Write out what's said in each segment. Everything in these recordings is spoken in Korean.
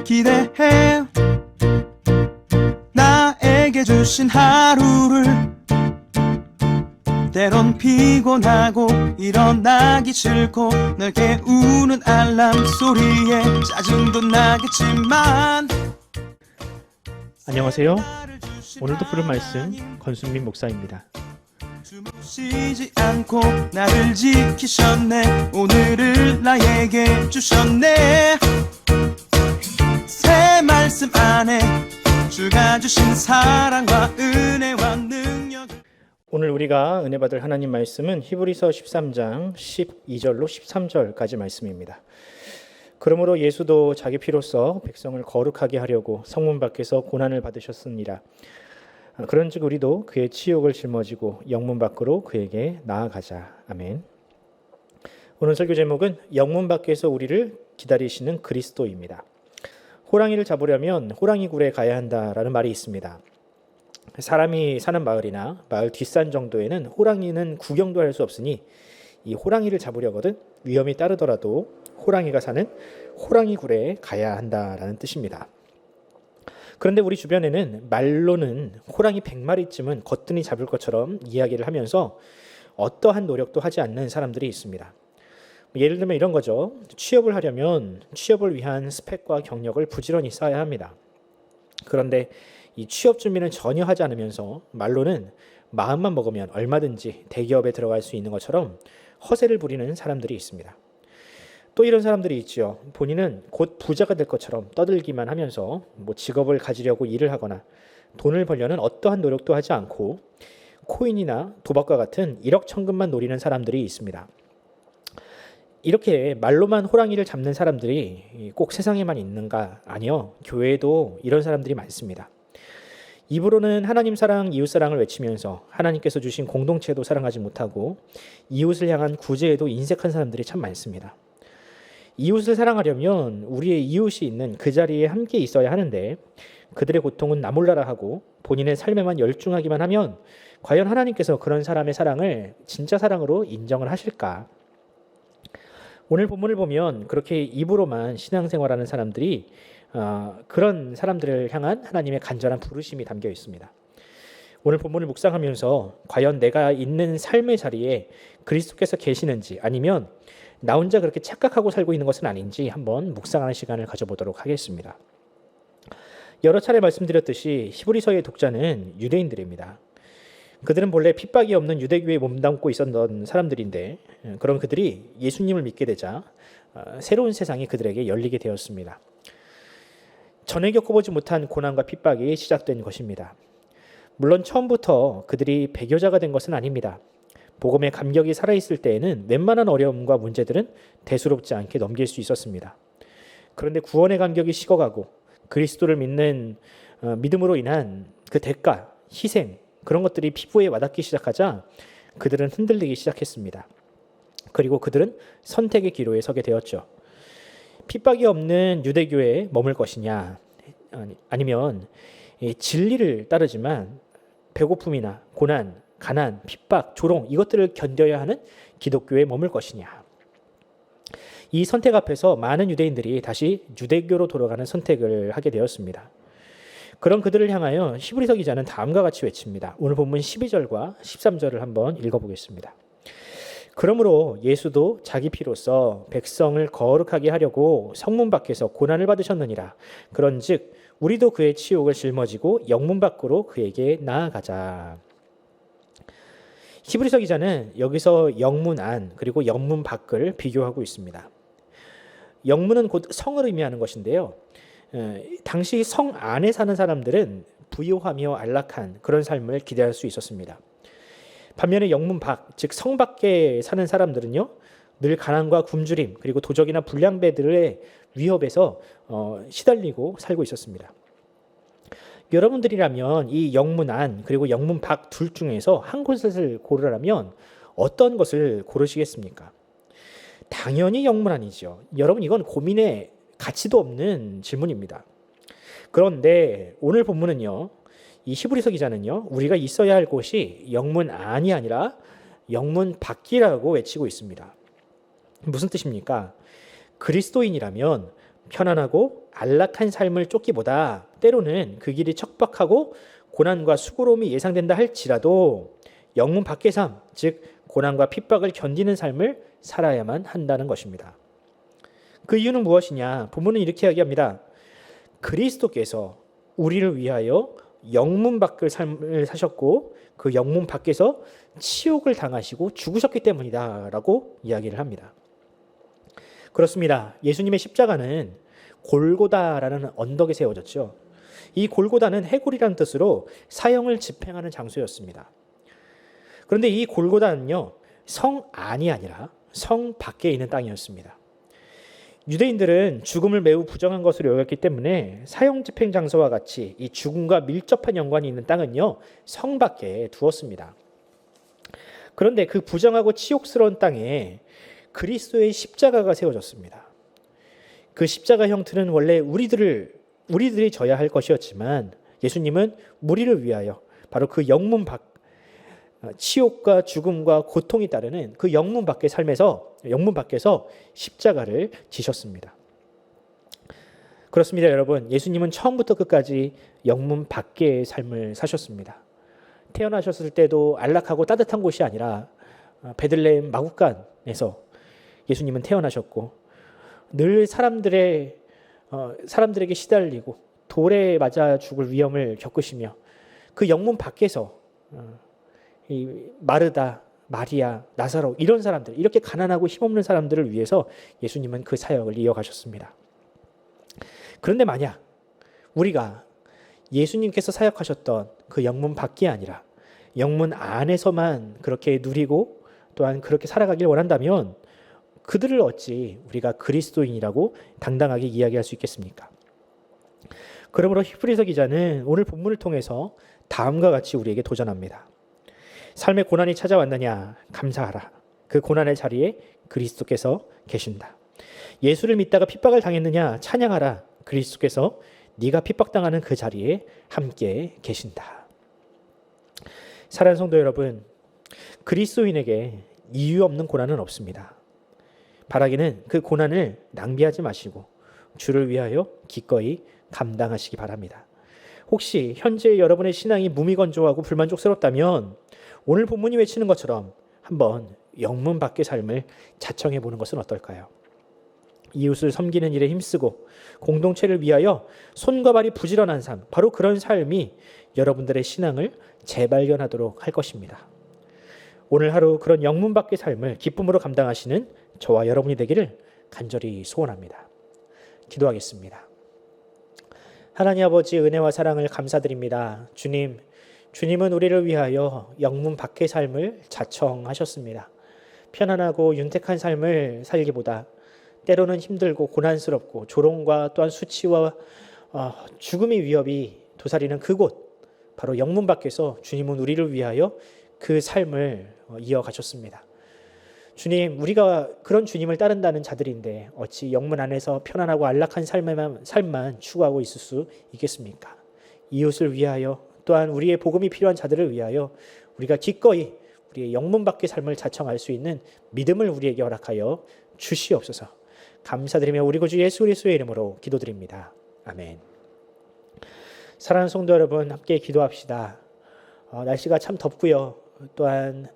기대해. 나에게 주신 하루를 때론 피곤하고 일어나기 싫고 널 깨우는 알람 소리에 짜증도 나겠지만. 안녕하세요. 오늘도 부른 말씀 권순민 목사입니다. 쉬지 않고 나를 지키셨네. 오늘을 나에게 주셨네. 새 말씀 안에 주가 주신 사랑과 은혜와 능력. 오늘 우리가 은혜 받을 하나님 말씀은 히브리서 13장 12절로 13절까지 말씀입니다. 그러므로 예수도 자기 피로써 백성을 거룩하게 하려고 성문 밖에서 고난을 받으셨습니다. 그런즉 우리도 그의 치욕을 짊어지고 영문 밖으로 그에게 나아가자. 아멘. 오늘 설교 제목은 영문 밖에서 우리를 기다리시는 그리스도입니다. 호랑이를 잡으려면 호랑이 굴에 가야 한다라는 말이 있습니다. 사람이 사는 마을이나 마을 뒷산 정도에는 호랑이는 구경도 할 수 없으니 이 호랑이를 잡으려거든 위험이 따르더라도 호랑이가 사는 호랑이 굴에 가야 한다라는 뜻입니다. 그런데 우리 주변에는 말로는 호랑이 100마리쯤은 거뜬히 잡을 것처럼 이야기를 하면서 어떠한 노력도 하지 않는 사람들이 있습니다. 예를 들면 이런 거죠. 취업을 하려면 취업을 위한 스펙과 경력을 부지런히 쌓아야 합니다. 그런데 이 취업 준비는 전혀 하지 않으면서 말로는 마음만 먹으면 얼마든지 대기업에 들어갈 수 있는 것처럼 허세를 부리는 사람들이 있습니다. 또 이런 사람들이 있죠. 본인은 곧 부자가 될 것처럼 떠들기만 하면서 직업을 가지려고 일을 하거나 돈을 벌려는 어떠한 노력도 하지 않고 코인이나 도박과 같은 일억천금만 노리는 사람들이 있습니다. 이렇게 말로만 호랑이를 잡는 사람들이 꼭 세상에만 있는가? 아니요. 교회에도 이런 사람들이 많습니다. 입으로는 하나님 사랑, 이웃 사랑을 외치면서 하나님께서 주신 공동체도 사랑하지 못하고 이웃을 향한 구제에도 인색한 사람들이 참 많습니다. 이웃을 사랑하려면 우리의 이웃이 있는 그 자리에 함께 있어야 하는데 그들의 고통은 나 몰라라 하고 본인의 삶에만 열중하기만 하면 과연 하나님께서 그런 사람의 사랑을 진짜 사랑으로 인정을 하실까? 오늘 본문을 보면 그렇게 입으로만 신앙생활하는 사람들이 그런 사람들을 향한 하나님의 간절한 부르심이 담겨 있습니다. 오늘 본문을 묵상하면서 과연 내가 있는 삶의 자리에 그리스도께서 계시는지 아니면 나 혼자 그렇게 착각하고 살고 있는 것은 아닌지 한번 묵상하는 시간을 가져보도록 하겠습니다. 여러 차례 말씀드렸듯이 히브리서의 독자는 유대인들입니다. 그들은 본래 핍박이 없는 유대교에 몸담고 있었던 사람들인데 그런 그들이 예수님을 믿게 되자 새로운 세상이 그들에게 열리게 되었습니다. 전에 겪어보지 못한 고난과 핍박이 시작된 것입니다. 물론 처음부터 그들이 배교자가 된 것은 아닙니다. 복음의 감격이 살아있을 때에는 웬만한 어려움과 문제들은 대수롭지 않게 넘길 수 있었습니다. 그런데 구원의 감격이 식어가고 그리스도를 믿는 믿음으로 인한 그 대가, 희생 그런 것들이 피부에 와닿기 시작하자 그들은 흔들리기 시작했습니다. 그리고 그들은 선택의 기로에 서게 되었죠. 핍박이 없는 유대교에 머물 것이냐 아니면 진리를 따르지만 배고픔이나 고난, 가난, 핍박, 조롱 이것들을 견뎌야 하는 기독교에 머물 것이냐. 이 선택 앞에서 많은 유대인들이 다시 유대교로 돌아가는 선택을 하게 되었습니다. 그런 그들을 향하여 히브리서 기자는 다음과 같이 외칩니다. 오늘 본문 12절과 13절을 한번 읽어보겠습니다. 그러므로 예수도 자기 피로써 백성을 거룩하게 하려고 성문 밖에서 고난을 받으셨느니라. 그런즉 우리도 그의 치욕을 짊어지고 영문 밖으로 그에게 나아가자. 히브리서 기자는 여기서 영문 안 그리고 영문 밖을 비교하고 있습니다. 영문은 곧 성을 의미하는 것인데요. 당시 성 안에 사는 사람들은 부유하며 안락한 그런 삶을 기대할 수 있었습니다. 반면에 영문 밖, 즉 성 밖에 사는 사람들은요, 늘 가난과 굶주림 그리고 도적이나 불량배들의 위협에서 시달리고 살고 있었습니다. 여러분들이라면 이 영문 안 그리고 영문 밖 둘 중에서 한 곳을 고르라면 어떤 것을 고르시겠습니까? 당연히 영문 안이죠. 여러분 이건 고민의 가치도 없는 질문입니다. 그런데 오늘 본문은요, 이 히브리서 기자는요, 우리가 있어야 할 곳이 영문 안이 아니라 영문 밖이라고 외치고 있습니다. 무슨 뜻입니까? 그리스도인이라면 편안하고 안락한 삶을 쫓기보다 때로는 그 길이 척박하고 고난과 수고로움이 예상된다 할지라도 영문 밖의 삶, 즉 고난과 핍박을 견디는 삶을 살아야만 한다는 것입니다. 그 이유는 무엇이냐? 본문은 이렇게 이야기합니다. 그리스도께서 우리를 위하여 영문 밖의 삶을 사셨고 그 영문 밖에서 치욕을 당하시고 죽으셨기 때문이다 라고 이야기를 합니다. 그렇습니다. 예수님의 십자가는 골고다라는 언덕에 세워졌죠. 이 골고다는 해골이라는 뜻으로 사형을 집행하는 장소였습니다. 그런데 이 골고다는요, 성 안이 아니라 성 밖에 있는 땅이었습니다. 유대인들은 죽음을 매우 부정한 것으로 여겼기 때문에 사형 집행 장소와 같이 이 죽음과 밀접한 연관이 있는 땅은요, 성 밖에 두었습니다. 그런데 그 부정하고 치욕스러운 땅에 그리스도의 십자가가 세워졌습니다. 그 십자가 형틀은 원래 우리들이 져야 할 것이었지만 예수님은 우리를 위하여 바로 그 영문 밖, 치욕과 죽음과 고통이 따르는 그 영문 밖에서 십자가를 지셨습니다. 그렇습니다, 여러분. 예수님은 처음부터 끝까지 영문 밖의 삶을 사셨습니다. 태어나셨을 때도 안락하고 따뜻한 곳이 아니라 베들레헴 마구간에서 예수님은 태어나셨고 늘 사람들에게 시달리고 돌에 맞아 죽을 위험을 겪으시며 그 영문 밖에서 이 마르다, 마리아, 나사로 이런 사람들, 이렇게 가난하고 힘없는 사람들을 위해서 예수님은 그 사역을 이어가셨습니다. 그런데 만약 우리가 예수님께서 사역하셨던 그 영문 밖이 아니라 영문 안에서만 그렇게 누리고 또한 그렇게 살아가길 원한다면 그들을 어찌 우리가 그리스도인이라고 당당하게 이야기할 수 있겠습니까? 그러므로 히브리서 기자는 오늘 본문을 통해서 다음과 같이 우리에게 도전합니다. 삶의 고난이 찾아왔느냐? 감사하라. 그 고난의 자리에 그리스도께서 계신다. 예수를 믿다가 핍박을 당했느냐? 찬양하라. 그리스도께서 네가 핍박당하는 그 자리에 함께 계신다. 사랑하는 성도 여러분, 그리스도인에게 이유 없는 고난은 없습니다. 바라기는 그 고난을 낭비하지 마시고 주를 위하여 기꺼이 감당하시기 바랍니다. 혹시 현재 여러분의 신앙이 무미건조하고 불만족스럽다면 오늘 본문이 외치는 것처럼 한번 영문 밖의 삶을 자청해 보는 것은 어떨까요? 이웃을 섬기는 일에 힘쓰고 공동체를 위하여 손과 발이 부지런한 삶, 바로 그런 삶이 여러분들의 신앙을 재발견하도록 할 것입니다. 오늘 하루 그런 영문 밖의 삶을 기쁨으로 감당하시는 저와 여러분이 되기를 간절히 소원합니다. 기도하겠습니다. 하나님 아버지, 은혜와 사랑을 감사드립니다. 주님은 우리를 위하여 영문 밖의 삶을 자청하셨습니다. 편안하고 윤택한 삶을 살기보다 때로는 힘들고 고난스럽고 조롱과 또한 수치와 죽음의 위협이 도사리는 그곳, 바로 영문 밖에서 주님은 우리를 위하여 그 삶을 이어가셨습니다. 주님, 우리가 그런 주님을 따른다는 자들인데 어찌 영문 안에서 편안하고 안락한 삶만 추구하고 있을 수 있겠습니까? 이웃을 위하여 또한 우리의 복음이 필요한 자들을 위하여 우리가 기꺼이 우리의 영문 밖의 삶을 자청할 수 있는 믿음을 우리에게 허락하여 주시옵소서. 감사드리며 우리 구주 예수 그리스도의 이름으로 기도드립니다. 아멘. 사랑하는 성도 여러분, 함께 기도합시다. 날씨가 참 덥고요. 또한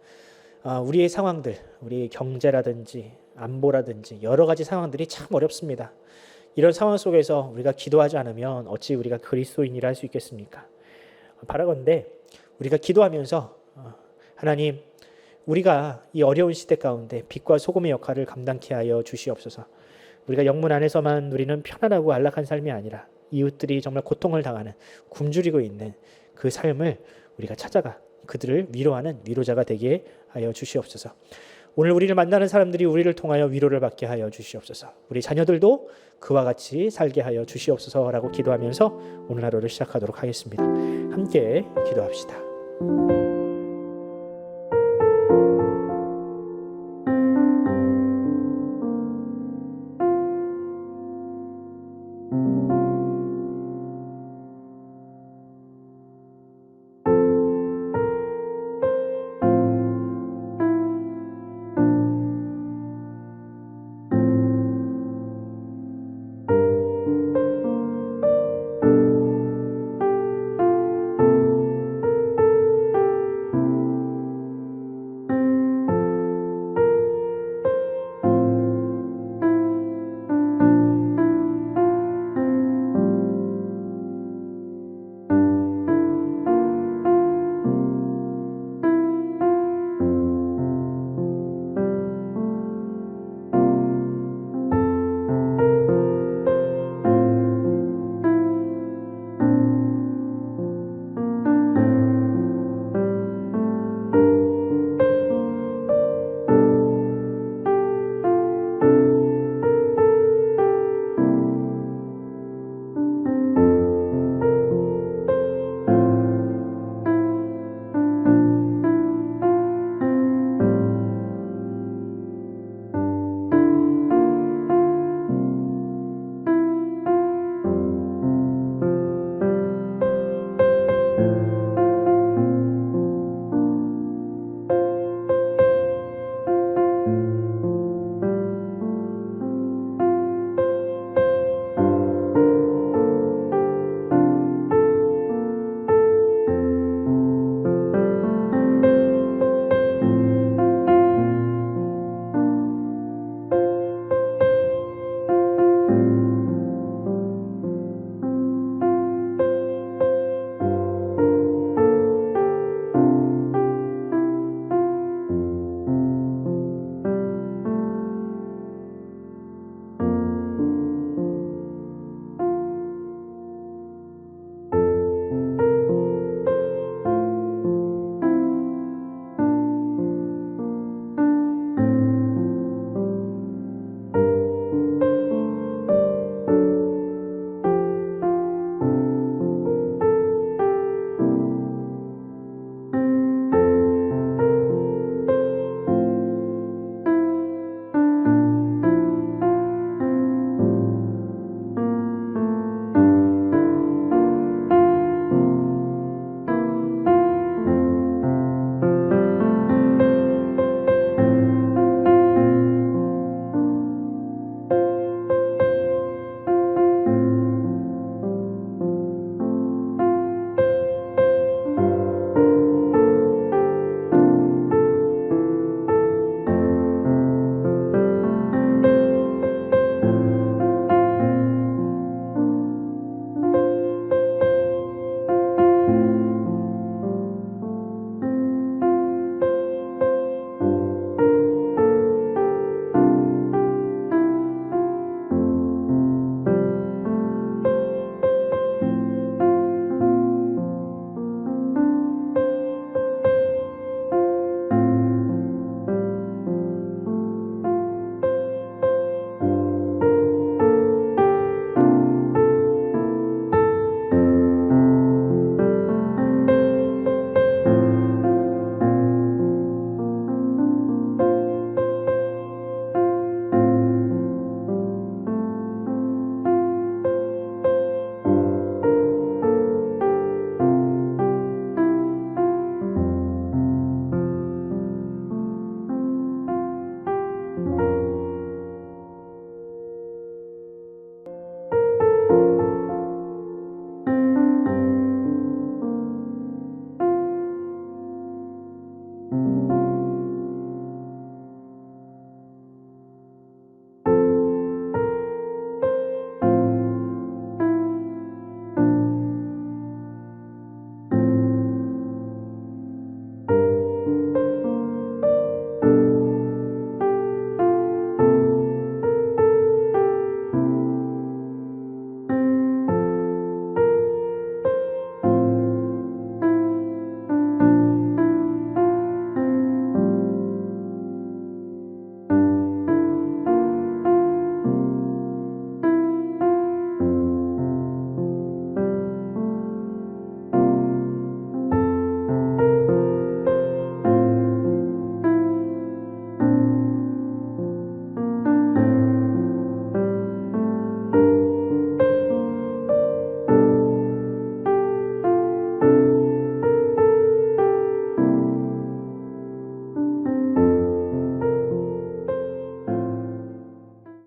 우리의 상황들, 우리 경제라든지 안보라든지 여러 가지 상황들이 참 어렵습니다. 이런 상황 속에서 우리가 기도하지 않으면 어찌 우리가 그리스도인이라 할 수 있겠습니까? 바라건대 우리가 기도하면서 하나님, 우리가 이 어려운 시대 가운데 빛과 소금의 역할을 감당케 하여 주시옵소서. 우리가 영문 안에서만 누리는 편안하고 안락한 삶이 아니라 이웃들이 정말 고통을 당하는, 굶주리고 있는 그 삶을 우리가 찾아가 그들을 위로하는 위로자가 되게 하여 주시옵소서. 오늘 우리를 만나는 사람들이 우리를 통하여 위로를 받게 하여 주시옵소서. 우리 자녀들도 그와 같이 살게 하여 주시옵소서라고 기도하면서 오늘 하루를 시작하도록 하겠습니다. 함께 기도합시다.